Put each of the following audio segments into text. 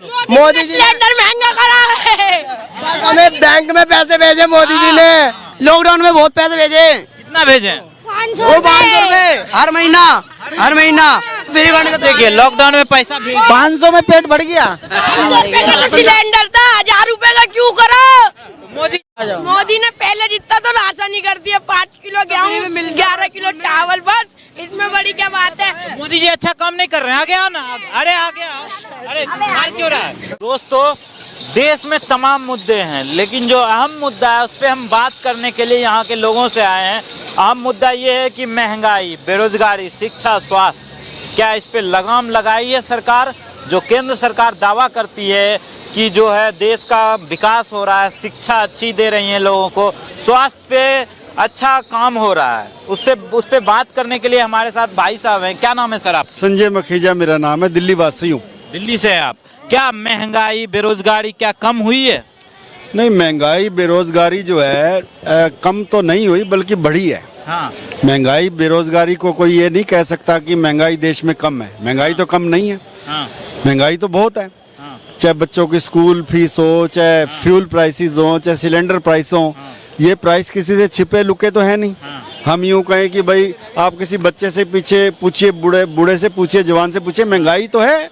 Modi G cylinder महंगा करा है। हमें बैंक में पैसे भेजे मोदी जी ने, लॉकडाउन में बहुत पैसे भेजे। कितना भेजे? 500 वो 500 रुपए हर महीना फ्री करने का। देखिए लॉकडाउन में पैसा भेज 500 में पेट भर गया। 500 रुपए का तो सिलेंडर था, 1000 रुपए का क्यों करा? मोदी ने पहले जितना तो राशन ही कर दिया, 5 किलो गेहूँ मिल 11 किलो चावल, बस इसमें बड़ी क्या बात है। मोदी जी अच्छा काम नहीं कर रहे हैं, आगे आओ ना। अरे आगे आओ, अरे हार क्यों रहा है? दोस्तों देश में तमाम मुद्दे हैं, लेकिन जो अहम मुद्दा है उस पर हम बात करने के लिए यहाँ के लोगों से आए हैं। अहम मुद्दा ये है कि महंगाई, बेरोजगारी, शिक्षा, स्वास्थ्य, क्या इस पे लगाम लगाई है सरकार? जो केंद्र सरकार दावा करती है कि जो है देश का विकास हो रहा है, शिक्षा अच्छी दे रही है लोगों को, स्वास्थ्य पे अच्छा काम हो रहा है, उस पे बात करने के लिए हमारे साथ भाई साहब हैं। क्या नाम है सर आप? संजय मखीजा मेरा नाम है, दिल्ली वासी हूँ। दिल्ली से हैं आप। क्या महंगाई, बेरोजगारी क्या कम हुई है? नहीं, महंगाई बेरोजगारी जो है कम तो नहीं हुई बल्कि बढ़ी है। हाँ। महंगाई बेरोजगारी को कोई ये नहीं कह सकता कि महंगाई देश में कम है। महंगाई तो कम नहीं है, हाँ। महंगाई तो बहुत है। हाँ। चाहे बच्चों की स्कूल फीस हो, चाहे फ्यूल प्राइसेस हो, चाहे सिलेंडर प्राइस हो, ये प्राइस किसी से छिपे लुके तो है नहीं। हम यूँ कहें कि भाई आप किसी बच्चे से पीछे पूछिए, बूढ़े से पूछिए, जवान से पूछिए, महंगाई तो है।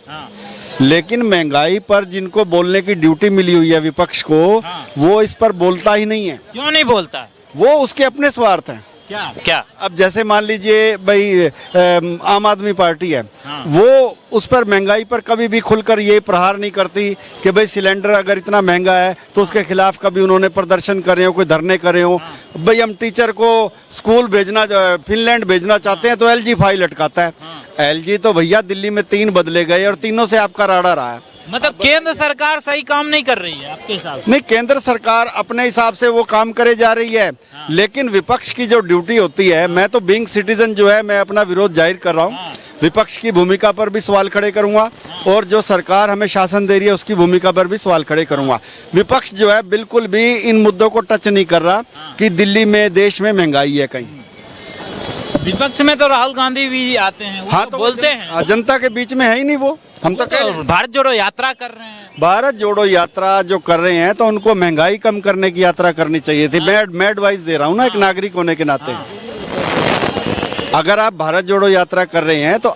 लेकिन महंगाई पर जिनको बोलने की ड्यूटी मिली हुई है विपक्ष को, वो इस पर बोलता ही नहीं है। क्यों नहीं बोलता? वो उसके अपने स्वार्थ हैं। क्या? अब जैसे मान लीजिए भाई आम आदमी पार्टी है, वो उस पर महंगाई पर कभी भी खुलकर ये प्रहार नहीं करती कि भाई सिलेंडर अगर इतना महंगा है तो उसके खिलाफ कभी उन्होंने प्रदर्शन करे हो, कोई धरने करे हो। भाई हम टीचर को स्कूल भेजना, फिनलैंड भेजना चाहते हैं तो एलजी फाइल लटकाता है। एलजी तो भैया दिल्ली में 3 बदले गए और तीनों से आपका राड़ा रहा है। मतलब केंद्र सरकार सही काम नहीं कर रही है आपके हिसाब से? नहीं, केंद्र सरकार अपने हिसाब से वो काम करे जा रही है, लेकिन विपक्ष की जो ड्यूटी होती है, मैं तो बीइंग सिटीजन जो है मैं अपना विरोध जाहिर कर रहा हूँ। विपक्ष की भूमिका पर भी सवाल खड़े करूंगा और जो सरकार हमें शासन दे रही है उसकी भूमिका पर भी सवाल खड़े करूंगा। विपक्ष जो है बिल्कुल भी इन मुद्दों को टच नहीं कर रहा कि दिल्ली में, देश में महंगाई है कहीं। विपक्ष में तो राहुल गांधी भी आते हैं, वो तो बोलते हैं। जनता के बीच में है ही नहीं वो। हम तो कह रहे हैं भारत जोड़ो यात्रा कर रहे हैं। भारत जोड़ो यात्रा जो कर रहे हैं तो उनको महंगाई कम करने की यात्रा करनी चाहिए थी। मैं एडवाइस दे रहा हूँ ना एक नागरिक होने के नाते। अगर आप भारत जोड़ो यात्रा कर रहे हैं तो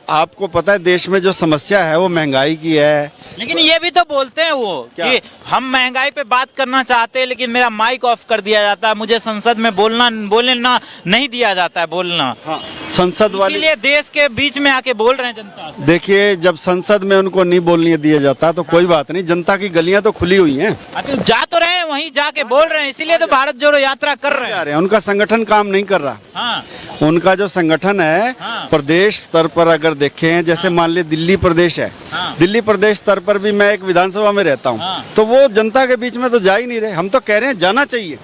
आपको पता है देश में जो समस्या है वो महंगाई की है। लेकिन ये भी तो बोलते हैं वो कि हम महंगाई पे बात करना चाहते हैं लेकिन मेरा माइक ऑफ कर दिया जाता है, मुझे संसद में बोलना नहीं दिया जाता है बोलना। हाँ, संसद वाले इसलिए देश के बीच में आके बोल रहे हैं जनता से। देखिए, जब संसद में उनको नहीं बोलने दिया जाता तो कोई बात नहीं, जनता की गलियां तो खुली हुई हैं। अभी जा तो रहे हैं, वहीं जाके बोल रहे हैं, इसीलिए तो भारत जोड़ो यात्रा कर रहे हैं। उनका संगठन काम नहीं कर रहा। हाँ। उनका जो संगठन है प्रदेश स्तर पर अगर देखें, जैसे मान लीजिए दिल्ली प्रदेश है, दिल्ली प्रदेश स्तर पर भी मैं एक विधानसभा में रहता हूँ, तो वो जनता के बीच में तो जा ही नहीं रहे। हम तो कह रहे हैं जाना चाहिए।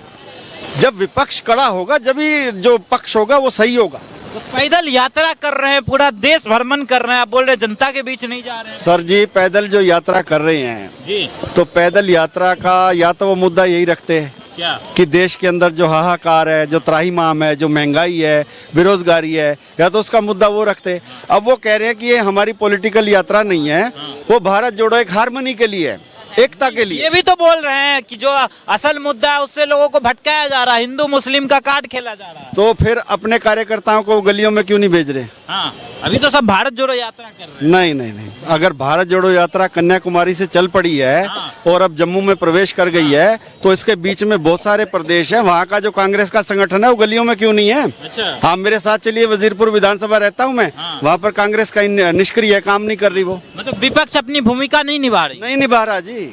जब विपक्ष कड़ा होगा, जब ही जो पक्ष होगा वो सही होगा। तो पैदल यात्रा कर रहे हैं, पूरा देश भ्रमण कर रहे हैं, आप बोल रहे हैं जनता के बीच नहीं जा रहे हैं। सर जी, पैदल जो यात्रा कर रहे हैं जी, तो पैदल यात्रा का या तो वो मुद्दा यही रखते हैं क्या कि देश के अंदर जो हाहाकार है, जो त्राहिमाम है, जो महंगाई है, बेरोजगारी है, या तो उसका मुद्दा वो रखते। अब वो कह रहे हैं कि ये हमारी पॉलिटिकल यात्रा नहीं है, वो भारत जोड़ो एक हार्मनी के लिए है, एकता के लिए। ये भी तो बोल रहे हैं कि जो असल मुद्दा है उससे लोगों को भटकाया जा रहा है, हिंदू मुस्लिम का कार्ड खेला जा रहा है। तो फिर अपने कार्यकर्ताओं को गलियों में क्यों नहीं भेज रहे? हाँ, अभी तो सब भारत जोड़ो यात्रा कर रहे हैं। नहीं नहीं नहीं, अगर भारत जोड़ो यात्रा कन्याकुमारी से चल पड़ी है और अब जम्मू में प्रवेश कर गई है, तो इसके बीच में बहुत सारे प्रदेश हैं, वहाँ का जो कांग्रेस का संगठन है वो गलियों में क्यों नहीं है? अच्छा। हाँ, मेरे साथ चलिए, वजीरपुर विधानसभा रहता हूँ मैं, वहाँ पर कांग्रेस का निष्क्रिय काम नहीं कर रही वो। मतलब विपक्ष अपनी भूमिका नहीं निभा रही। नहीं निभा रहा जी।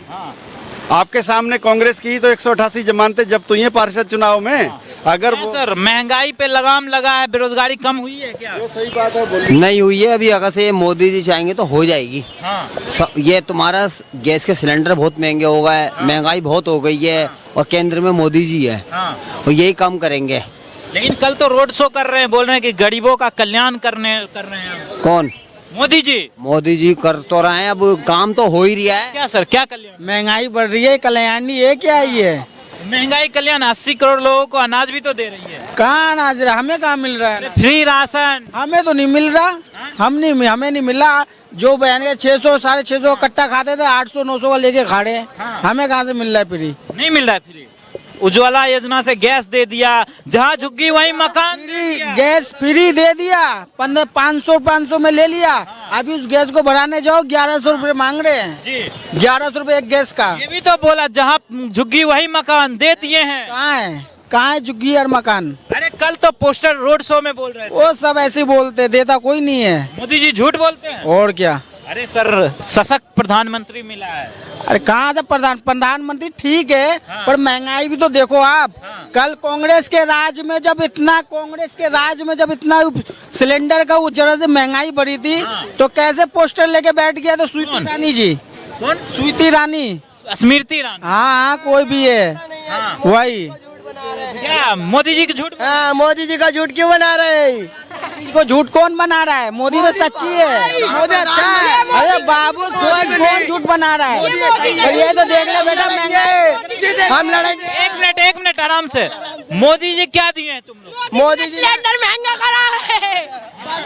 आपके सामने कांग्रेस की तो 188 जमानतें जब्त हुई हैं पार्षद चुनाव में। अगर वो सर महंगाई पे लगाम लगा है, बेरोजगारी कम हुई है क्या? वो सही बात है, बोलिए। नहीं हुई है अभी, अगर से मोदी जी चाहेंगे तो हो जाएगी। ये तुम्हारा गैस के सिलेंडर बहुत महंगे हो गए, महंगाई बहुत हो गई है, और केंद्र में मोदी जी है, और यही काम करेंगे। लेकिन कल तो रोड शो कर रहे हैं, बोल रहे हैं कि गरीबों का कल्याण कर रहे हैं। कौन? मोदी जी कर तो रहे हैं, अब काम तो हो ही रहा है। क्या सर, क्या कल्याण? महंगाई बढ़ रही है, कल्याण नहीं है क्या? ये महंगाई कल्याण 80 करोड़ लोगों को अनाज भी तो दे रही है। कहाँ अनाज रहा, हमें कहाँ मिल रहा है? फ्री राशन हमें तो नहीं मिल रहा, हमें नहीं मिला। जो बहन के 600 650 कट्टा खाते थे 800 900 का लेके खा रहे हैं। हमें कहाँ से मिल रहा है फ्री? नहीं मिल रहा है फ्री। उज्ज्वला योजना से गैस दे दिया, जहाँ झुग्गी वहीं मकान दे दिया। गैस फ्री दे दिया, 500 में ले लिया। अभी उस गैस को बढ़ाने जाओ 1100 रुपये मांग रहे हैं जी। 1100 रुपये एक गैस का। ये भी तो बोला जहाँ झुग्गी वहीं मकान दे दिए हैं। कहाँ है झुग्गी और मकान? अरे कल तो पोस्टर रोड शो में बोल रहे थे। वो सब ऐसे ही बोलते, देता कोई नहीं है। मोदी जी झूठ बोलते हैं। और क्या? अरे सर सशक्त प्रधानमंत्री मिला है। अरे कहाँ था प्रधानमंत्री? ठीक है, पर महंगाई भी तो देखो आप। कल कांग्रेस के राज में जब इतना सिलेंडर का जरा से महंगाई बढ़ी थी, तो कैसे पोस्टर लेके बैठ गया था स्मृति ईरानी जी? कौन? स्मृति ईरानी, स्मृति ईरानी। हाँ कोई भी है, वही। क्या मोदी जी की झूठ? मोदी जी का झूठ क्यों बना रहे हैं? इसको झूठ कौन बना रहा है? मोदी तो सच्ची है, मोदी अच्छा है। अरे बाबू कौन झूठ बना रहा है? ये तो देख ले बेटा, महंगाई हम लड़ेंगे। एक मिनट आराम से। मोदी जी क्या दिए हैं तुम लोग? मोदी जी सिलेंडर महंगा करा है।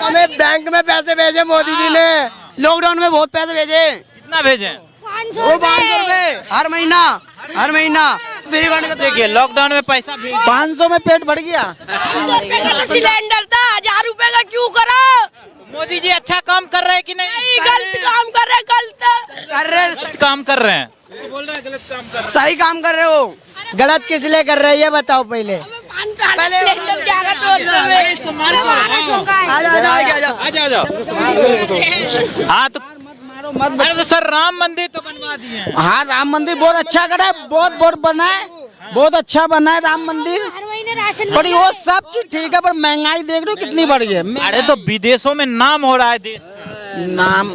हमें बैंक में पैसे भेजे मोदी जी ने, लॉकडाउन में बहुत पैसे भेजे। कितना भेजे? 500 रुपए हर महीना फ्री करने का। देखिए लॉकडाउन में पैसा 500 में पेट भर गया। 500 रुपए का तो सिलेंडर था, 1000 रुपए का क्यों करा? मोदी जी अच्छा काम कर रहे हैं कि नहीं? गलत काम कर रहे, गलत काम कर रहे हैं। बोल रहे हैं गलत काम कर रहे हैं। सही काम कर रहे हो, गलत किस लिए कर रहे हैं ये बताओ पहले। 500 सिलेंडर क्या कर हाँ तो अरे तो सर राम मंदिर तो बनवा दिए हैं। हाँ राम मंदिर बहुत अच्छा करा है, बहुत बना है, बहुत अच्छा बना है राम मंदिर। हर महीने राशन बड़ी वो सब चीज ठीक है, पर महंगाई देख रहे हो कितनी बढ़ गई है। अरे तो विदेशों में नाम हो रहा है देश का। नाम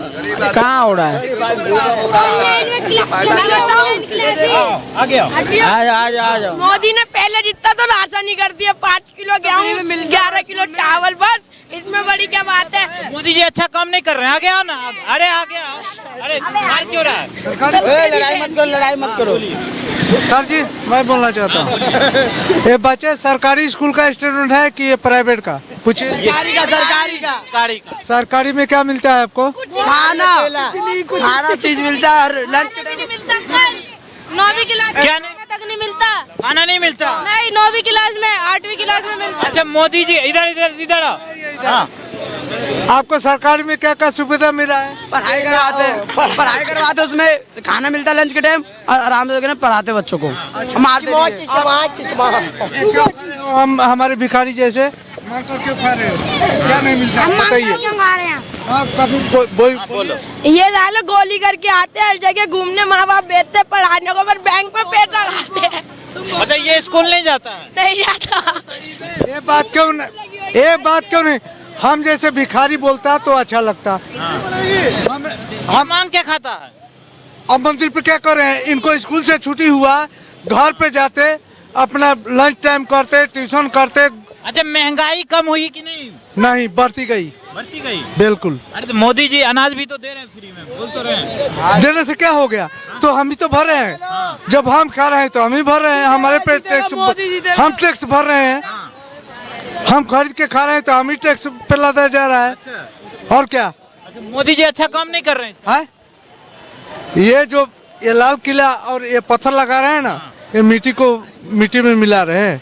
कहाँ हो रहा है? आ जाओ। मोदी ने पहले जितना तो राशन ही कर दिया, 5 किलो गेहूँ 11 किलो चावल, बस इसमें बड़ी क्या बात है? मोदी जी अच्छा काम नहीं कर रहे हैं। आगे आओ ना। अरे आगे आओ। अरे हार क्यों रहा है? लड़ाई मत करो। सर जी मैं बोलना चाहता हूँ, ये बच्चे सरकारी स्कूल का स्टूडेंट है कि ये प्राइवेट का? पूछिए। सरकारी का। सरकारी में क्या मिलता है आपको? खाना चीज मिलता है, लंच नहीं मिलता। कल 9वीं क्लास क्या तक नहीं मिलता, खाना नहीं मिलता? नहीं 9वीं क्लास में 8वीं क्लास में मिलता। अच्छा मोदी जी इधर आओ। हाँ आपको सरकारी में क्या क्या सुविधा मिल रहा है? पढ़ाई करवाते उसमें खाना मिलता है लंच के टाइम, और आराम से पढ़ाते बच्चों को। हम हमारे भिखारी जैसे मांग करके खा रहे हो, क्या नहीं मिलता बताइए। आप कभी बोलो। ये लालो गोली करके आते हैं, हर जगह घूमने, माँ बाप भेजते पढ़ाने को, पर बैंक में पैसा खाते हैं। अच्छा ये स्कूल नहीं जाता है? नहीं जाता। ये बात क्यों नहीं? हम जैसे भिखारी बोलता तो अच्छा लगता। हम मांग क्या खाता है? अब मंदिर पे क्या कर रहे हैं? इनको स्कूल से छुट्टी हुआ, घर पे जाते, अपना लंच टाइम करते, ट्यूशन करते। अच्छा महंगाई कम हुई कि नहीं? नहीं, बढ़ती गई। बिल्कुल। अरे तो मोदी जी अनाज भी तो दे रहे हैं फ्री में, बोल तो रहे हैं। देने से क्या हो गया? तो हम भी तो भर रहे हैं। जब हम खा रहे हैं तो हम ही भर रहे हैं, हमारे पे टैक्स हम टैक्स भर रहे हैं। हम खरीद के खा रहे हैं तो हम ही टैक्स पे लादा जा रहा है। और क्या? अच्छा मोदी जी अच्छा काम नहीं कर रहे हैं? ये लाल किला और ये पत्थर लगा रहे हैं ना, ये मिट्टी में मिला रहे हैं।